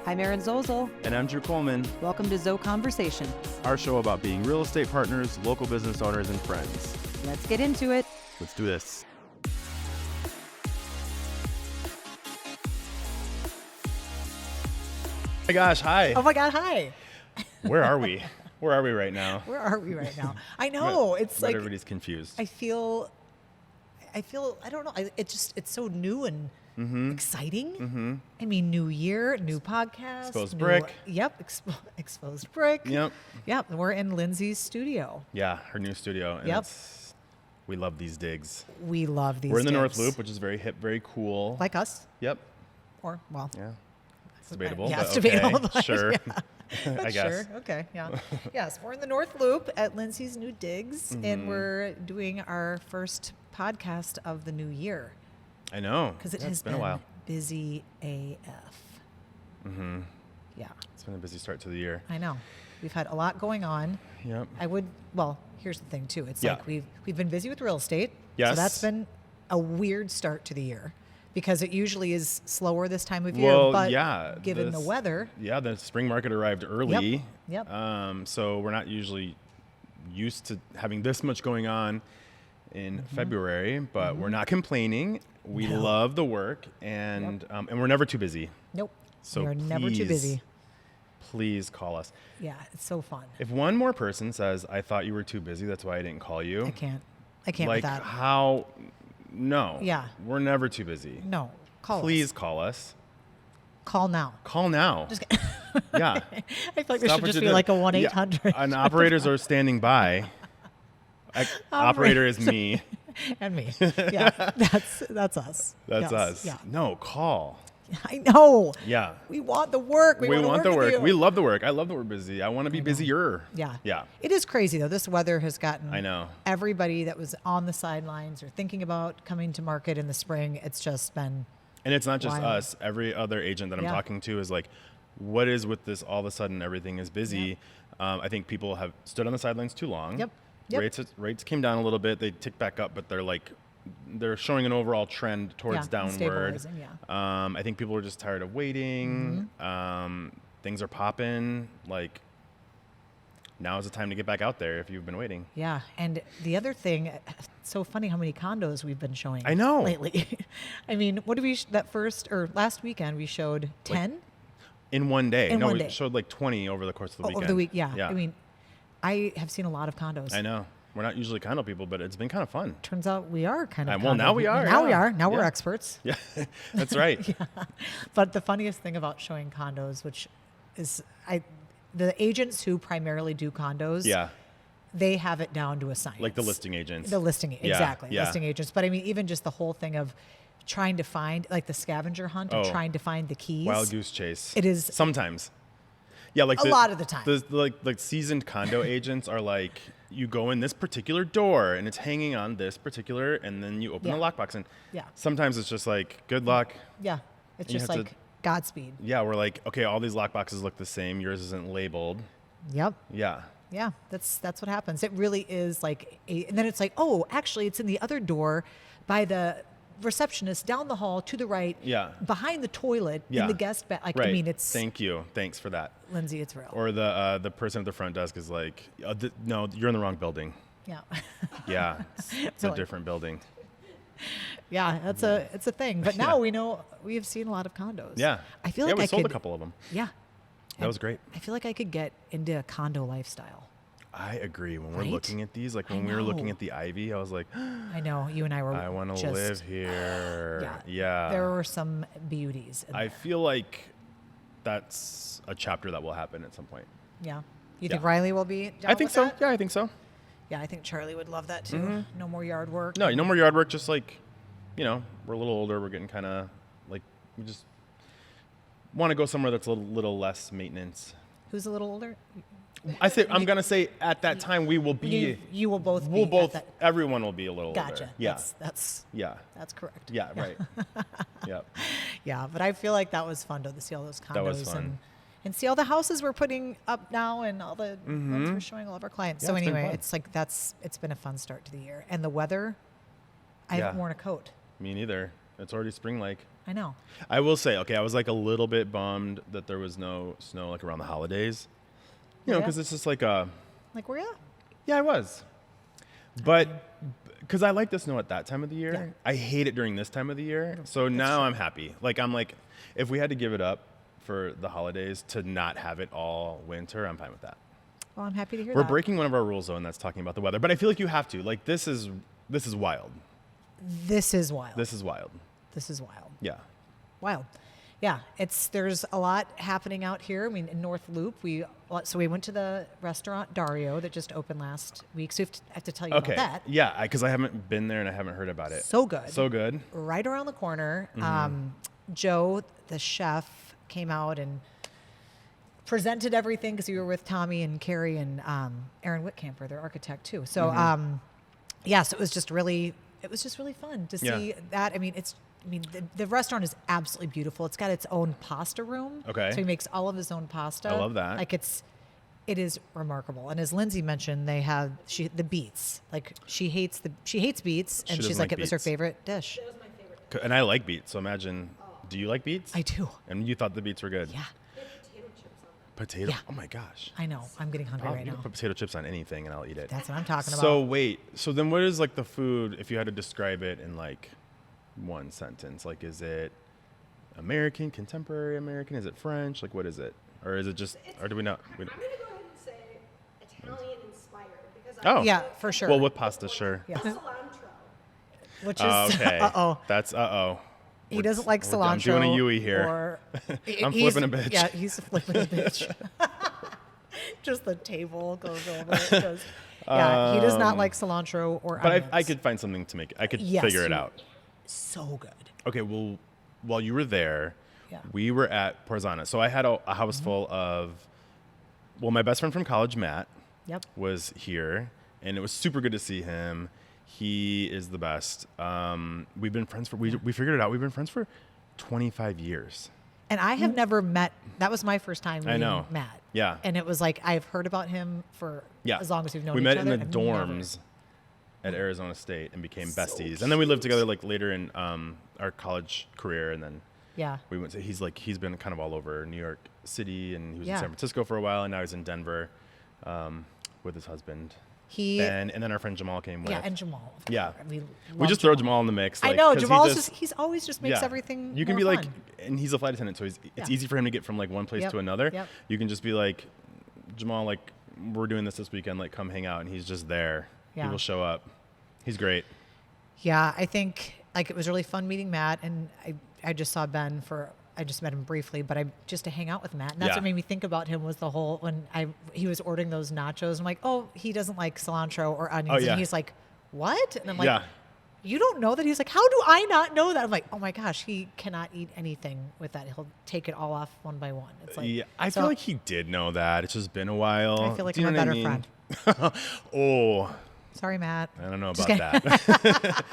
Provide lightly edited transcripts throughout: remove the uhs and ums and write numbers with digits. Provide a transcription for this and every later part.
I'm Erin Zozel. And I'm Drew Coleman. Welcome to Zo Conversation. Our show about being real estate partners, local business owners, and friends. Let's get into it. Let's do this. Oh my gosh, hi. Oh my God, hi. Where are we? Where are we right now? Where are we right now? I know. It's like everybody's confused. I feel I don't know. It's so new and exciting. Mm-hmm. I mean, new year, new podcast. Exposed brick. Yep. Exposed brick. Yep. Yep. We're in Lindsay's studio. Yeah, her new studio. And Yep. we love these digs. We love these We're in the North digs. Loop, which is very hip, very cool. Like us. Yep. Or, well. Yeah. It's debatable. Yeah, but it's debatable. okay, But sure. yeah. I guess. Sure. Okay. Yeah. Yes. We're in the North Loop at Lindsay's New Digs, and we're doing our first podcast of the new year. I know. Because it Yeah, has it's been a while. busy AF. Mm-hmm. Yeah. It's been a busy start to the year. I know. We've had a lot going on. Yep. Here's the thing too. It's Yeah. like we've been busy with real estate. Yes. So that's been a weird start to the year because it usually is slower this time of year. Well, but yeah, given the weather. Yeah, the spring market arrived early. Yep. So we're not usually used to having this much going on in February, but we're not complaining. We No. love the work, and we're never too busy. Nope. So We're never too busy. Please call us. Yeah, it's so fun. If one more person says, "I thought you were too busy, that's why I didn't call you," I can't with like that. how? No. Yeah. We're never too busy. No, call Please us. call us. Call now. Call now. Just Yeah. I feel like there Stop should what just you be did. like a 1-800. Yeah, and operators are standing by. Operator is me. And me. Yeah, that's us. That's Yes, us. Yeah, No, call. I know. Yeah. We want the work. We want the with work. you. We love the work. I love that we're busy. I want to be busier. Yeah. Yeah. It is crazy though. This weather has gotten I know. everybody that was on the sidelines or thinking about coming to market in the spring. It's just been And it's not just wild. us. Every other agent that I'm Yeah. talking to is like, what is with this? All of a sudden, everything is busy. I think people have stood on the sidelines too long. Yep. Yep. Rates came down a little bit. They ticked back up, but they're showing an overall trend towards downward. stabilizing, yeah. I think people are just tired of waiting. Things are popping. Like, now is the time to get back out there if you've been waiting. Yeah. And the other thing, it's so funny how many condos we've been showing. I know. Lately. I mean, what did we last weekend we showed 10 In one day. In No, one we day. showed like 20 over the course of the weekend. over the week. Yeah. Yeah. I mean, I have seen a lot of condos. I know. We're not usually condo people, but it's been kind of fun. Turns out we are kind of. Well, now we are, Now we yeah. are. Now we're Yeah. experts. Yeah, that's right. But the funniest thing about showing condos, which is the agents who primarily do condos, Yeah, they have it down to a science. like the listing agents. Exactly. yeah. Listing agents. But I mean, even just the whole thing of trying to find, like the scavenger hunt of Oh. trying to find the keys. Wild goose chase. It is- sometimes. Yeah, like A lot of the time. Like seasoned condo agents are like, you go in this particular door and it's hanging on this particular, and then you open Yeah. the lockbox, and Yeah. sometimes it's just like, good luck. Yeah. It's You just have to- like Godspeed. Yeah, we're like, okay, all these lockboxes look the same. Yours isn't labeled. Yep. Yeah. Yeah, that's what happens. It really is like, and then it's like, oh, actually, it's in the other door, by the receptionist down the hall to the right. Yeah. Behind the toilet Yeah. in the guest bed. Like, Right. I mean, it's Thank you. Thanks for that. Lindsay, it's real. Or the person at the front desk is like, no, you're in the wrong building. Yeah, Yeah, it's a like- different building. yeah, it's a thing. But now we know we have seen a lot of condos. Yeah. I feel yeah, like we I sold could. a couple of them. Yeah, That was great. I feel like I could get into a condo lifestyle. I agree. When we're Right? looking at these, like I when we were looking know. at the Ivy, I was like, I know you and I were. I want to just- live here. Yeah. Yeah. There were some beauties. In I there. feel like that's a chapter that will happen at some point. Yeah. You think Yeah. Riley will be? Down I think with so. that? Yeah, I think so. Yeah, I think Charlie would love that too. No more yard work. No, no more yard work. Just like, we're a little older. We're getting kind of like, we just want to go somewhere that's a little less maintenance. Who's a little older? I'm gonna say at that time we will be. You will both. We'll be both. At that. Everyone will be a little Gotcha. older. Yeah. That's Yeah. correct. Yeah. Right. Yeah. Yeah, but I feel like that was fun to see all those condos That was fun. and see all the houses we're putting up now and all the ones we're showing all of our clients. Yeah, So it's been anyway, fun. it's like it's been a fun start to the year. And the weather, I haven't Yeah. worn a coat. Me neither. It's already spring-like. I know. I will say, okay, I was like a little bit bummed that there was no snow like around the holidays. You know, Yeah. because it's just like a. Like, were you? Yeah, I was. But because I like the snow at that time of the year, Yeah. I hate it during this time of the year. So now I'm happy. Like, I'm like, if we had to give it up for the holidays to not have it all winter, I'm fine with that. Well, I'm happy to hear We're that. breaking one of our rules though, and that's talking about the weather. But I feel like you have to. Like, this is wild. This is wild. This is wild. This is wild. Yeah. Wild. Yeah, there's a lot happening out here. I mean, in North Loop, we went to the restaurant Dario that just opened last week. So I have to tell you Okay. about that. Yeah, because I haven't been there and I haven't heard about it. So good. So good. Right around the corner. Joe, the chef, came out and presented everything because you were with Tommy and Carrie and Erin Whitcamper, their architect too. So so it was just really fun to see that. I mean, the restaurant is absolutely beautiful. It's got its own pasta room. Okay. So he makes all of his own pasta. I love that. Like it is remarkable. And as Lindsay mentioned, they have the beets. Like she hates beets, and doesn't she's like like it was her beets. favorite dish. And I like beets, so imagine. Do you like beets? I do. And you thought the beets were good? Yeah, Potato? Yeah. Oh my gosh. I know. I'm getting hungry right You now. can put potato chips on anything and I'll eat it. That's what I'm talking about. So wait, so then what is like the food, if you had to describe it in like one sentence? Like, is it American, contemporary American? Is it French? Like, what is it? Or is it just, or do we not? I'm going to go ahead and say Italian inspired because Oh. Yeah, for sure. Well, with pasta, sure. Yeah. cilantro. Which is Okay. uh-oh. That's uh-oh. He doesn't like I'm cilantro. doing a Yui here. Or, I'm he's- flipping a bitch. Yeah, he's flipping a bitch. Just the table goes over it. Yeah, he does not like cilantro or But onions. I could find something to make it. I could Yes, figure it you- out. So good. Okay, well, while you were there, Yeah. we were at Porzana. So I had a house full of, well, my best friend from college, Matt, Yep. was here, and it was super good to see him. He is the best. We've been friends we figured it out. We've been friends for 25 years. And I have never met. That was my first time meeting know. Matt. Yeah. And it was like I've heard about him for Yeah. as long as we've known We each met other. in the I've never- dorms at Arizona State and became So besties. And then we lived together like later in our college career, and then Yeah. we went to, he's been kind of all over New York City, and he was Yeah. in San Francisco for a while, and now he's in Denver with his husband He. Ben, and then our friend Jamal came with. Yeah, and Jamal. of Yeah. course. We We just throw Jamal in the mix. I like, know 'cause he Jamal's he's always just makes yeah. everything. You can more be like, fun. and he's a flight attendant, so it's Yeah. easy for him to get from like one place Yep. to another. Yep. You can just be like, Jamal, like we're doing this weekend, like come hang out, and he's just there. Yeah. He will show up. He's great. Yeah, I think like it was really fun meeting Matt, and I just saw Ben I just met him briefly, but just to hang out with Matt, and that's Yeah. what made me think about him was the whole when he was ordering those nachos. I'm like, oh, he doesn't like cilantro or onions, yeah. and he's like, what? And I'm like, Yeah. you don't know that? He's like, how do I not know that? I'm like, oh my gosh, he cannot eat anything with that. He'll take it all off one by one. It's like, Yeah, I so feel like he did know that. It's just been a while. I feel like Do you I'm know a what better I mean? Oh, sorry, Matt. I don't know Just about kidding. that.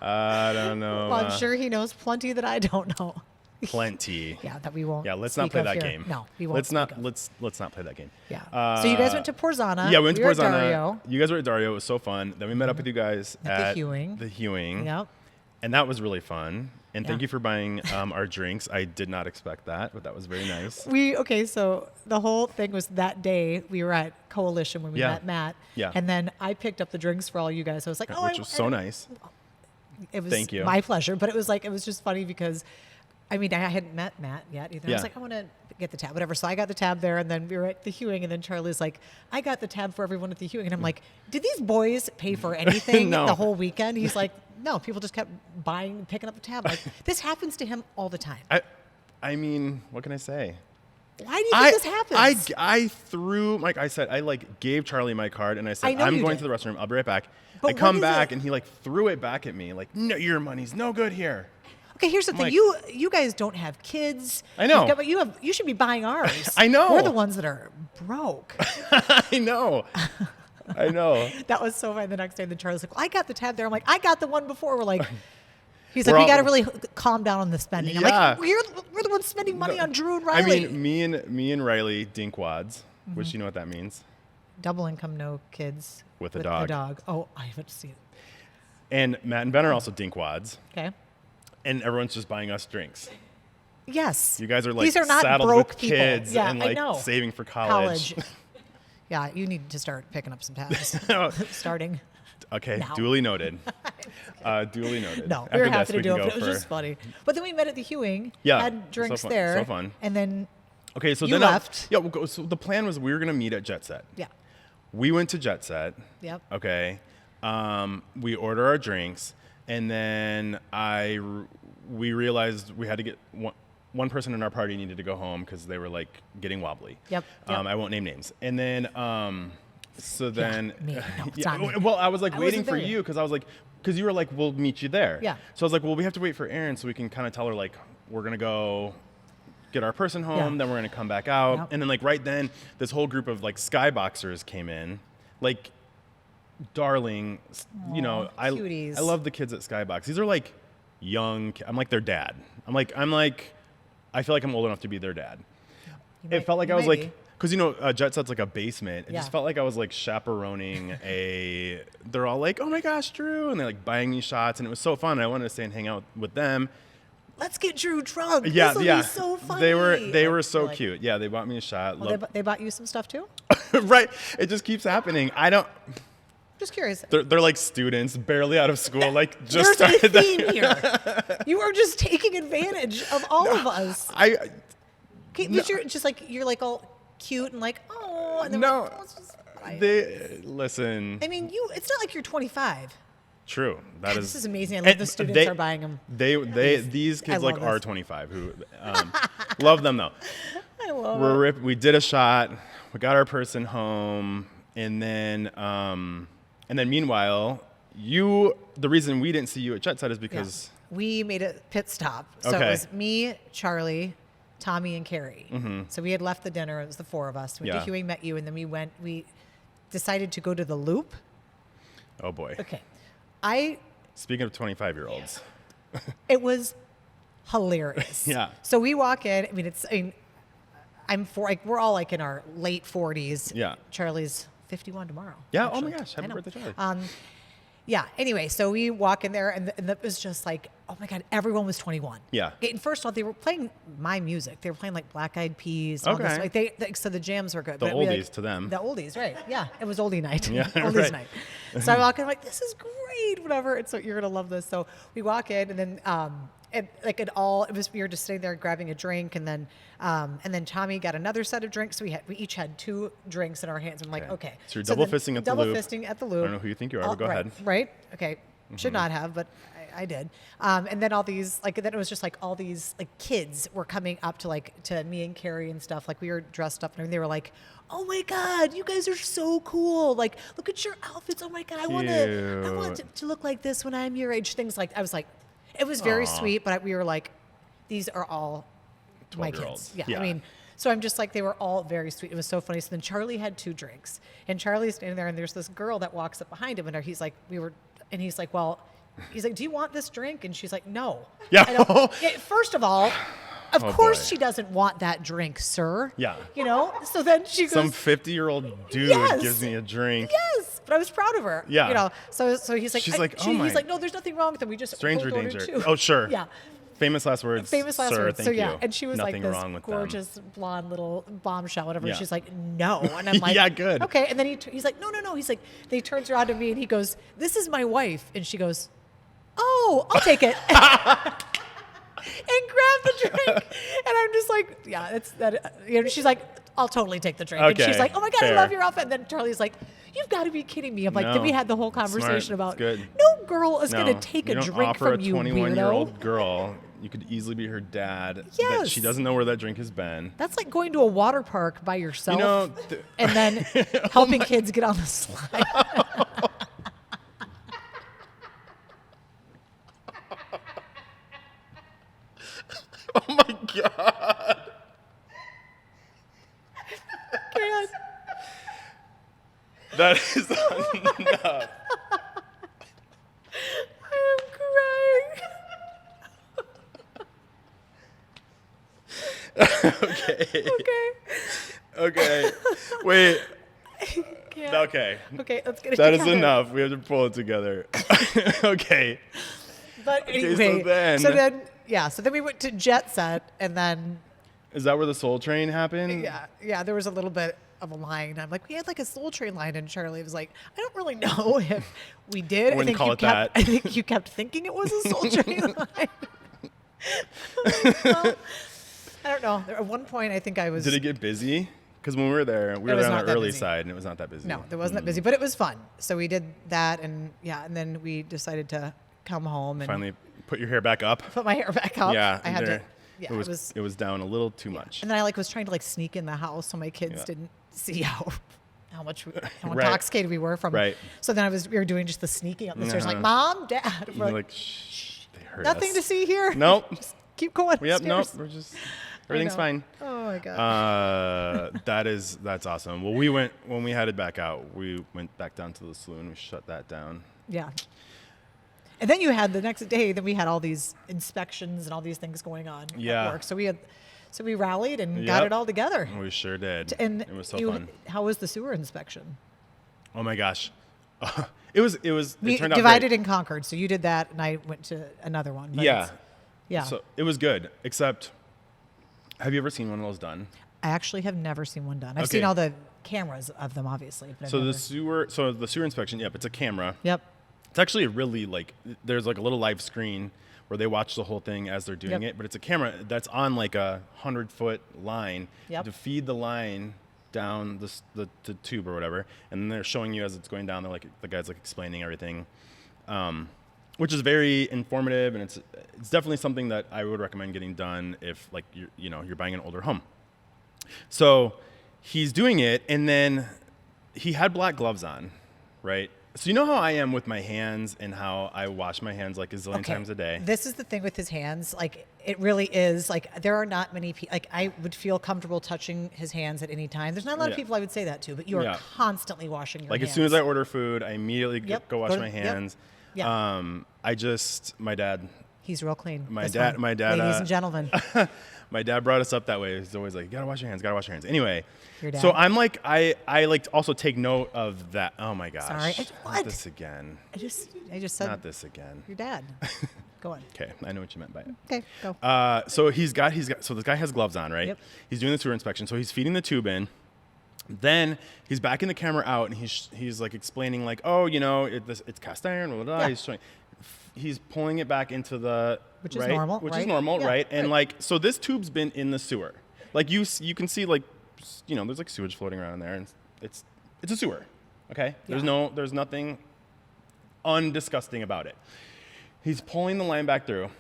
I don't know. Well, I'm sure he knows plenty that I don't know. Plenty. Yeah, that we won't. Yeah, let's not speak play of that here. game. No, we won't. Let's not. speak of. Let's not play that game. Yeah. So you guys went to Porzana. Yeah, we went to were at Porzana. Dario. You guys were at Dario. It was so fun. Then we met up with you guys At the Hewing. The Hewing. Yep. And that was really fun. And thank Yeah. you for buying our drinks. I did not expect that, but that was very nice. So the whole thing was that day we were at Coalition when we Yeah. met Matt. Yeah. And then I picked up the drinks for all you guys. I was like, oh, Which was so nice. It was Thank you. my pleasure. But it was just funny because, I mean, I hadn't met Matt yet either. I Yeah. was like, I want to get the tab, whatever. So I got the tab there, and then we were at the Hewing, and then Charlie's like, I got the tab for everyone at the Hewing. And I'm like, did these boys pay for anything No. the whole weekend? He's like, no, people just kept picking up the tab. Like, this happens to him all the time. I mean, what can I say? Why do you think this happens? I threw, like I said, I like gave Charlie my card and I I said, know I'm you going did. to the restroom. I'll be right back. But I what come is back it? and he like threw it back at me. Like, no, your money's no good here. Okay, here's the thing. like- You guys don't have kids. I know. You should be buying ours. I know. We're the ones that are broke. I know. I know. That was so funny. The next day, then Charlie's like, well, I got the tab there. I'm like, I got the one before. We're like, he's We're like, we all- got to really calm down on the spending. I'm Yeah. like, we're the ones spending money on Drew and I Riley. mean, me and Riley dinkwads, Mm-hmm. which you know what that means. Double income, no kids. With a The dog. dog. Oh, I haven't seen it. And Matt and Ben are also dinkwads. Okay. and everyone's just buying us drinks. Yes. You guys are like These are not saddled broke with people. kids Yeah, and I like know. saving for college. Yeah, you need to start picking up some tabs. Starting. Okay, now. duly noted. Duly noted. No, we were After happy this, to do can it, go but it was for- just funny. But then we met at the Hewing, Yeah, had drinks so fun, there. so fun. And then, Okay, so You then left. Yeah, we'll go, so the plan was we were gonna meet at Jet Set. yeah. We went to Jet Set. Yep. Okay. We order our drinks, and then we realized we had to get one person in our party needed to go home because they were like getting wobbly. Yep. I won't name names. And then so then me. No, it's not me. well, I was like I waiting wasn't for there you because I was like because you were like we'll meet you there. Yeah. So I was like, well, we have to wait for Erin so we can kind of tell her like we're gonna go get our person home, Yeah. then we're gonna come back out, Yep. and then like right then this whole group of like skyboxers came in, like darling, you know, cuties. I love the kids at Skybox. These are like young. I'm like their dad. I'm like I feel like I'm old enough to be their dad. It felt like I was like, because you know, Jet Set's like a basement. It Yeah. just felt like I was like chaperoning they're all like, oh my gosh, Drew, and they're like buying me shots, and it was so fun. I wanted to stay and hang out with them. Let's get Drew drunk. Yeah, This'll yeah. be so funny. They were so Like, cute. Yeah, they bought me a shot. Well, they bought you some stuff too? Right. It just keeps happening. Just curious. They're like students, barely out of school, like just There's a started. theme here. You are just taking advantage of all of us. Okay, but you're like all cute and like, oh, and then No. we're like, oh, it's just fine. Listen. I mean, it's not like you're 25. True. That This is amazing. I and love the students they- are buying them. These I kids love like are this. 25 who love them though. I love it. We did a shot. We got our person home, and then meanwhile, the reason we didn't see you at Jet Set is Yeah. because We made a pit stop. So Okay. it was me, Charlie, Tommy, and Carrie. So we had left the dinner. It was the four of us. We went Yeah. to Hewing, met you, and then we decided to go to the Loop. oh boy. Okay. Speaking of 25-year-olds. It was hilarious. Yeah. So we walk in. We're all like in our late 40s. Yeah. Charlie's 51 tomorrow. Yeah. actually. Oh my gosh. I Happy know. birthday, Charlie. Yeah. Anyway, so we walk in there, and it was just like, oh my God, everyone was 21. Yeah. Okay, and first of all, they were playing my music. They were playing like Black Eyed Peas. All this. Okay. Like so the jams were good. The but we, oldies to them. The oldies, right? Yeah. It was oldie night. Yeah, oldies right. night. So I walk in, I'm like, this is great, whatever. And so you're gonna love this. So we walk in, and then we were just sitting there grabbing a drink, and then Tommy got another set of drinks. So we each had 2 drinks in our hands. I'm like, okay. So you're double then fisting at the double Loop. fisting at the Loop. I don't know who you think you are, but go right, ahead. Right. Okay. Should not have, but I did. And then all these, then it was just like all these like kids were coming up to me and Carrie and stuff. Like we were dressed up, and they were like, "Oh my God, you guys are so cool! Like, look at your outfits. Oh my God, I want to look like this when I'm your age." Things like I was like, it was very sweet, but we were like, these are all my 12-year-olds. kids. Yeah. I mean. So I'm just like, they were all very sweet. It was so funny. So then Charlie had 2 drinks, and Charlie's standing there, and there's this girl that walks up behind him, and he's like, he's like, well, he's like, do you want this drink? And she's like, no. Yeah. I don't. Yeah, first of all, of Oh, course boy. she doesn't want that drink, sir. Yeah. You know? So then she goes, Some 50-year-old dude Yes. gives me a drink. yes. But I was proud of her. Yeah. You know? So he's like, She's like, oh my- he's like, no, there's nothing wrong with them. We just Stranger both ordered danger. 2. Oh, sure. Yeah. Famous last words. Famous last Sir, words. Thank So yeah, you. and she was Nothing like this wrong with them. gorgeous blonde little bombshell, whatever. Yeah. She's like, no, and I'm like, Yeah, good. Okay, and then he's like, no. He's like, then he turns around to me and he goes, this is my wife, and she goes, oh, I'll take it, and grab the drink, and I'm just like, yeah, it's that. You know, she's like, I'll totally take the drink, and Okay, she's like, oh my God, fair. I love your outfit. And then Charlie's like, you've got to be kidding me. I'm like, then No. we had the whole Smart. conversation about, It's good. no girl is No, gonna take you a don't drink offer from you, a 21-year-old weirdo. girl. You could easily be her dad. That Yes. she doesn't know where that drink has been. That's like going to a water park by yourself. You know, and then helping kids get on the slide. oh my God. Can't. That is enough. I am crying. Okay. Okay. Okay. Wait. Can't. Okay. Okay, let's get it That is together. enough. We have to pull it together. Okay. But Okay, anyway, so then- so then we went to Jet Set, and then Is that where the Soul Train happened? yeah, there was a little bit of a line. I'm like, we had like a Soul Train line, and Charlie was like, I don't really know if we did. Wouldn't call it that. I think you kept thinking it was a Soul Train line. Well, I don't know. At one point, I think I was. Did it get busy? Because when we were there on was the not that early busy. side, and it was not that busy. No, there wasn't that busy, but it was fun. So we did that, and then we decided to come home and Finally, put your hair back up. put my hair back up. Yeah, I had there- to. Yeah, it was down a little too much. And then I was trying to sneak in the house so my kids Yeah. didn't see how much how Right. intoxicated we were from. Right. So then we were doing just the sneaking up the stairs, like Uh-huh. Mom, Dad. You're We're like, shh, they heard nothing us. to see here. Nope. Just keep going. Yep. Nope. upstairs. We're just everything's know. fine. Oh my god. That's awesome. Well, when we headed back out, we went back down to the saloon. We shut that down. Yeah. And then you had the next day. Then we had all these inspections and all these things going on Yeah. at work. So we rallied and got Yep. it all together. We sure did. And it was so fun. how was the sewer inspection? Oh my gosh. It We turned out divided great. and conquered. So you did that, and I went to another one. but Yeah. it's- Yeah. So it was good, except have you ever seen one of those done? I actually have never seen one done. I've Okay. seen all the cameras of them, obviously. But I've So never. the sewer inspection, yep, it's a camera. Yep. It's actually a really there's like a little live screen where they watch the whole thing as they're doing Yep. it, but it's a camera that's on like a 100-foot line Yep. to feed the line down the tube or whatever, and then they're showing you as it's going down. They're like the guy's like explaining everything, which is very informative, and it's definitely something that I would recommend getting done if like you're buying an older home. So he's doing it, and then he had black gloves on, right? So you know how I am with my hands and how I wash my hands like a zillion times a day. This is the thing with his hands. Like, it really is. Like, there are not many people. Like, I would feel comfortable touching his hands at any time. There's not a lot of Yeah. people I would say that to, but you are Yeah. constantly washing your Like hands. as soon as I order food, I immediately Yep. go wash Go to- my yep. hands. Yeah. My dad He's real clean. My This dad- one. my dad, Ladies and gentlemen. My dad brought us up that way. He's always like, "You gotta wash your hands. Gotta wash your hands." Anyway, Your dad? so I'm like, I like to also take note of that. Oh my gosh! Sorry. Not What? this again. I just said Not this again. your dad. Go on. Okay, I know what you meant by it. Okay, go. So so this guy has gloves on, right? Yep. He's doing the sewer inspection. So he's feeding the tube in. Then he's backing the camera out, and he's like explaining like, oh, it's cast iron. Blah, blah, blah. Yeah. He's pulling it back into the Which is right? normal, which right? is normal, Yeah, right? And right. like, so this tube's been in the sewer. Like you can see like, there's like sewage floating around in there, and it's a sewer. Okay, Yeah. there's nothing undisgusting about it. He's pulling the line back through.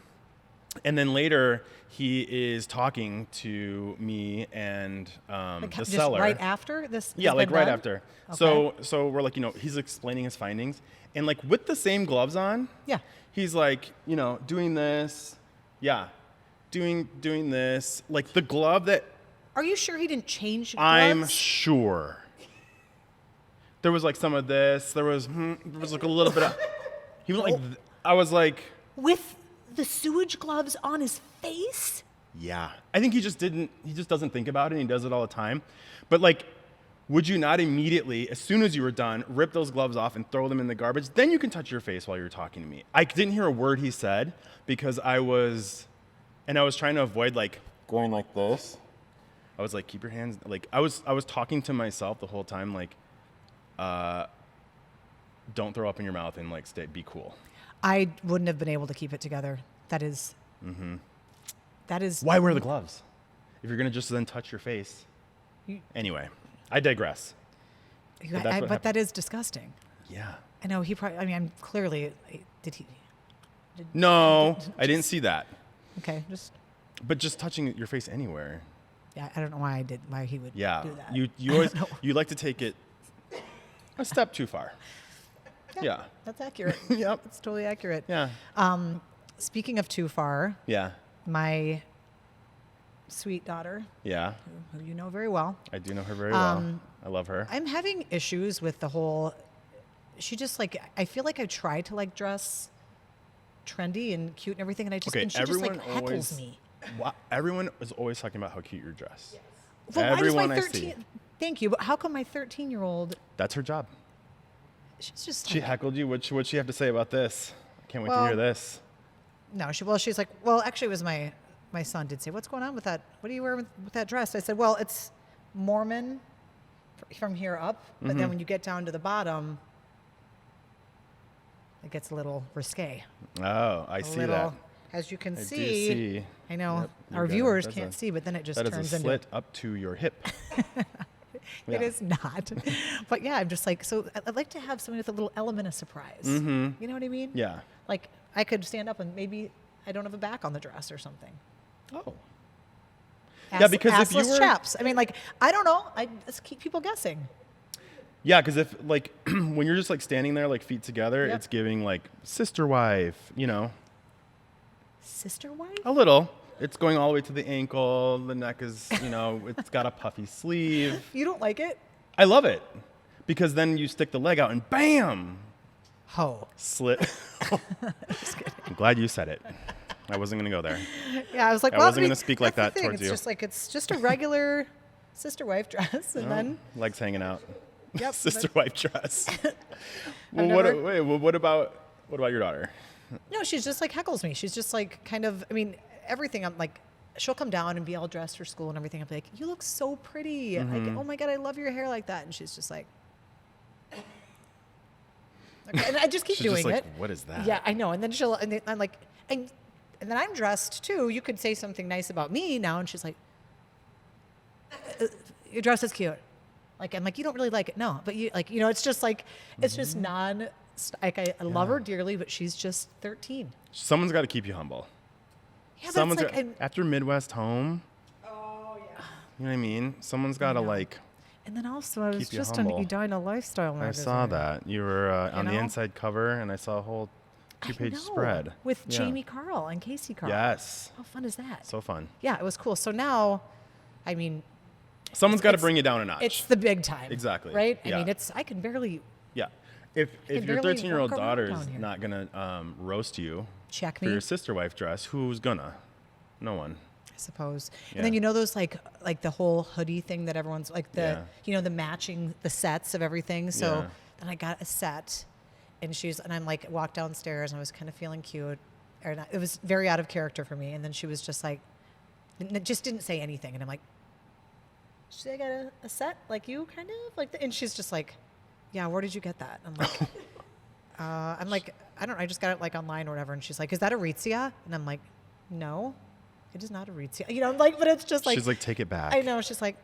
And then later, he is talking to me and Like, the just seller. right after this? Yeah, has like been right done? after. Okay. So we're like, he's explaining his findings, and like with the same gloves on. Yeah. He's like, doing this. Yeah, doing this. Like the glove that Are you sure he didn't change gloves? I'm sure. There was like some of this. There was like a little bit of. He was like, I was like. With the sewage gloves on his face? Yeah. I think he just doesn't think about it, and he does it all the time. But like, would you not immediately, as soon as you were done, rip those gloves off and throw them in the garbage? Then you can touch your face while you're talking to me. I didn't hear a word he said because I was trying to avoid like going like this. I was like, keep your hands, like I was talking to myself the whole time, like, don't throw up in your mouth and like be cool. I wouldn't have been able to keep it together. That is. That is. Why wear the gloves if you're gonna just then touch your face? Anyway, I digress. But that's what But that is disgusting. Yeah. I know he probably. I mean, I'm clearly. Did he? No, I didn't see that. Okay, just. But just touching your face anywhere. Yeah, I don't know why he would Yeah. do that. You I always don't know. you like to take it a step too far. Yeah. That's accurate. Yep. It's totally accurate. Yeah. Speaking of too far, Yeah. my sweet daughter, Yeah. who you know very well, I do know her very well. I love her. I'm having issues with the whole. She just like I feel like I try to like dress trendy and cute and everything, and and she just like heckles me. Everyone is always talking about how cute you're dressed. Well, Everyone why I does my see. 13? Thank you, but how come my 13-year-old? That's her job. She's just She like, heckled you. What'd she have to say about this? I can't wait to Well, hear this. No, she's like, well, actually, it was my son did say, what's going on with that? What are you wearing with that dress? I said, well, it's Mormon from here up, but then when you get down to the bottom, it gets a little risque. Oh, I see that. As you can I do see, see. I know Yep, our you got it. viewers That's can't see, but then it just That is turns a into slit up to your hip. It Yeah. is not. But yeah, I'm just like, so I'd like to have something with a little element of surprise. You know what I mean? Yeah. Like I could stand up and maybe I don't have a back on the dress or something. Oh. Yeah, because if you assless were- chaps. I mean, like, I don't know. I just keep people guessing. Yeah, because if like when you're just like standing there like feet together, Yep. it's giving like sister wife, you know, Sister wife? a little. It's going all the way to the ankle. The neck is, you know, it's got a puffy sleeve. You don't like it? I love it because then you stick the leg out and bam, Ho. slit. I'm glad you said it. I wasn't gonna go there. Yeah, I was like, I well, wasn't I mean, gonna speak like that's the that thing. towards it's you. Just like it's just a regular sister wife dress, and then Legs hanging out. Yep, Sister but- wife dress. well, never- what about your daughter? no, she's just like heckles me. She's just like kind of. I mean, everything. I'm like, she'll come down and be all dressed for school and everything. I'm like, you look so pretty. Like, oh my god, I love your hair like that. And she's just like. Okay. And I just keep She's doing just like, it. what is that? Yeah, I know. And then I'm like, and then I'm dressed too. You could say something nice about me now, and she's like, your dress is cute. Like, I'm like, you don't really like it. No, but you like, you know, it's just like, it's just like I love her dearly, but she's just 13. Someone's got to keep you humble. Yeah, but Someone's it's like, after Midwest home. Oh, yeah. You know what I mean? Someone's got to know. like. and then also I was Keep you just on humble. Edina Lifestyle I magazine. saw that you were on the know? inside cover, and I saw a whole I two-page know, spread with Yeah. Jamie Carl and Casey Carl. Yes, How fun is that? so fun. Yeah, it was cool. So now, I mean, Someone's got to it's- bring you down a notch. it's the big time. Exactly, Right? yeah. I mean, I can barely Yeah. If can your barely 13-year-old walk around daughter down is here. not gonna roast you check for me. your sister wife dress, who's gonna? No one. I suppose. Yeah. And then you know those like the whole hoodie thing that everyone's like Yeah. the matching the sets of everything. So Yeah. then I got a set, and I'm like walked downstairs and I was kind of feeling cute, or not, it was very out of character for me. And then she was just like, just didn't say anything, and I'm like, she said, I got a set like you kind of like, and she's just like, yeah, where did you get that? I'm like, I don't know, I just got it like online or whatever. And she's like, is that Aritzia? And I'm like, no, it is not Aritzia. You know, like, but it's just like, She's like, take it back. I know. She's like,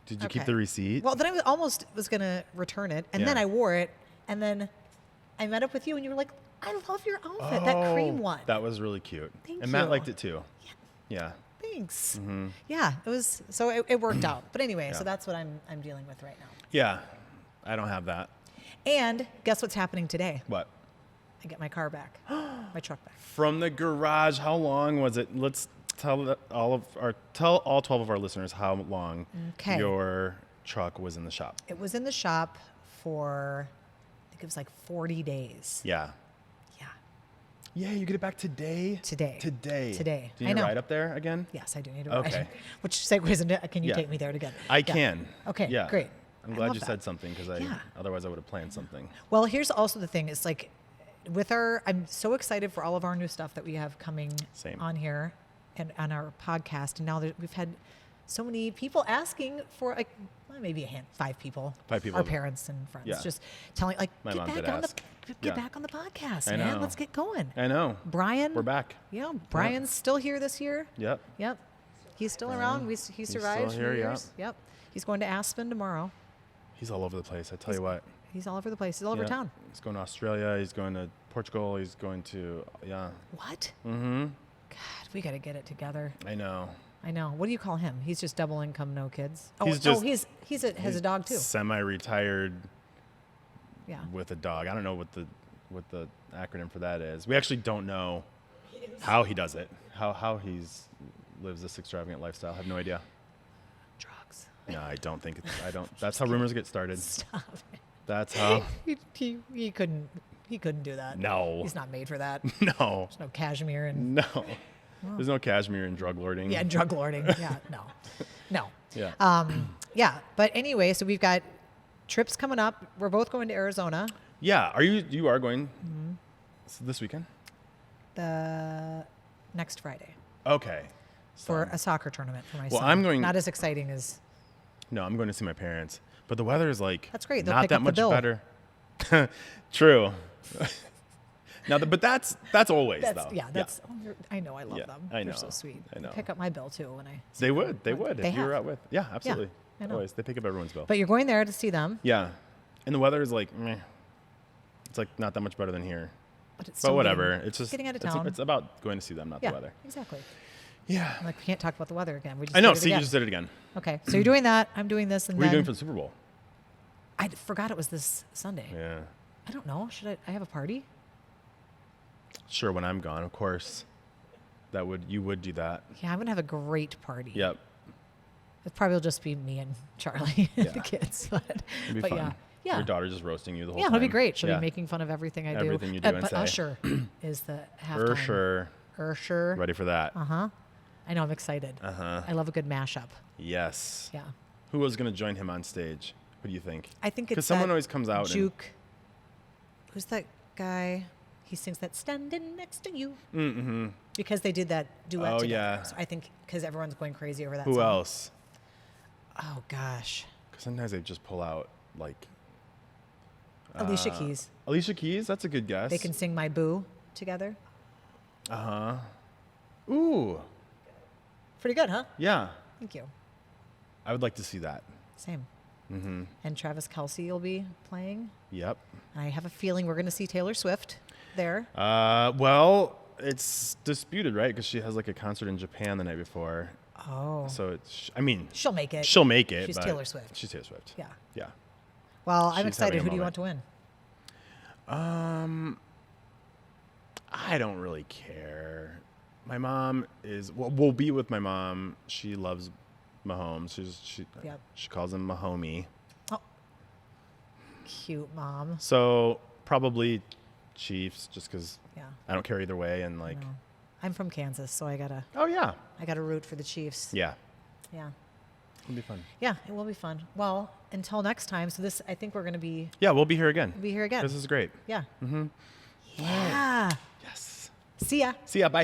Did you keep okay. the receipt? Well, then I almost was going to return it. And then Yeah. I wore it. And then I met up with you and you were like, I love your outfit, that cream Oh, one. That was really cute. Thank and Matt you. liked it too. Yeah. Thanks. Yeah, it was, so it worked out. But anyway, Yeah. so that's what I'm dealing with right now. Yeah. I don't have that. And guess what's happening today? What? I get my car back, my truck back. From the garage, how long was it? Let's tell all 12 of our listeners how long Okay. your truck was in the shop. It was in the shop for, I think it was like 40 days. Yeah. Yeah. Yeah, you get it back today? Today. Today. Today. Do you I need to know. ride up there again? Yes, I do need to ride. Okay. Which segues into, can you Yeah. take me there together? I Yeah. can. Okay, Yeah. great. I'm I glad love you that. said something because Yeah. otherwise I would have planned something. Well, here's also the thing is like I'm so excited for all of our new stuff that we have coming Same. on here and on our podcast. And now that we've had so many people asking for like, well, maybe 5 people. 5 people. Our parents and friends Yeah. just telling like, My get mom back did on ask. get Yeah. back on the podcast, I man. know. Let's get going. I know. Brian. We're back. Yeah, Brian's still here this year. Yep. Yep. He's still around. He still survived here, New yeah. Year's. Yep. He's going to Aspen tomorrow. He's all over the place. I tell you what. He's all over the place. He's all over Yeah. town. He's going to Australia. He's going to Portugal. He's going to, yeah. What? Mm-hmm. God, we got to get it together. I know. I know. What do you call him? He's just double income, no kids. Oh, He's just- has a dog too. Semi-retired Yeah. with a dog. I don't know what the acronym for that is. We actually don't know how he does it. How he's lives this extravagant lifestyle. I have no idea. Drugs. No, I don't think I don't. That's how rumors get started. Stop it. That's how. He couldn't do that. No. He's not made for that. No. There's no cashmere and No. There's no cashmere and drug lording. yeah, drug lording. Yeah, no. Yeah. Yeah, but anyway, so we've got trips coming up. We're both going to Arizona. Yeah. You are going Mm-hmm. this weekend? next Friday Okay. for a soccer tournament for my Well, son. I'm going- Not as exciting as. No, I'm going to see my parents. But the weather is like That's great. They'll not pick that up the much bill. better. True. Now, but that's always That's though. yeah. That's. Oh, I know. I love Yeah, them. I They're know, so sweet. I know. They pick up my bill too when I. see They them. would. They But would They if you were have. out with. Yeah, absolutely. I know. Always. They pick up everyone's bill. But you're going there to see them. Yeah. And the weather is like, meh. It's like not that much better than here. But it's But still whatever. Getting, it's just getting out of it's, town. it's about going to see them, not yeah. the weather. Exactly. Yeah. I'm like, we can't talk about the weather again. We just I know. did it See, you again. just did it again. Okay, so you're doing that. I'm doing this, and What are you then doing for the Super Bowl? I forgot it was this Sunday. Yeah. I don't know. Should I have a party? Sure, when I'm gone, of course. You would do that. Yeah, I'm gonna have a great party. Yep. It probably will just be me and Charlie and the Yeah. kids. It'd be But fun. yeah. Yeah. Your daughter just roasting you the whole Yeah, time. it'll be great. She'll Yeah. be making fun of everything I do. Everything you do and but say. Usher is the halftime. Ursher. Ready for that. I know. I'm excited. I love a good mashup. Yes. Yeah. Who was going to join him on stage? What do you think? I think it's Because someone that always comes out Juke. Who's that guy? He sings that "Standing Next to You" because they did that duet Oh, together. yeah. So I think because everyone's going crazy over that. Who song. else? Oh gosh, Because sometimes they just pull out like Alicia Keys. Alicia Keys. That's a good guess. They can sing "My Boo" together. Ooh. Pretty good, huh? Yeah. Thank you. I would like to see that. Same. And Travis Kelce will be playing. Yep. I have a feeling we're going to see Taylor Swift there. Well, it's disputed, right? Because she has like a concert in Japan the night before. Oh. So it's. I mean, She'll make it. she'll make it. She's but Taylor Swift. She's Taylor Swift. Yeah. Yeah. Well, I'm She's excited. having a Who do you want moment. to win? I don't really care. My mom is. Well, we'll be with my mom. She loves Mahomes. Yep. She calls him Mahomie. Oh, cute mom. So probably Chiefs, just because Yeah. I don't care either way. And like, No. I'm from Kansas, so I gotta yeah, root for the Chiefs. yeah, Yeah. it'll be fun. Yeah, it will be fun. Well, until next time. So this, I think we're gonna be Yeah, we'll be here again. here again. This is great. Yeah. Yeah. Yes. See ya. See ya. Bye.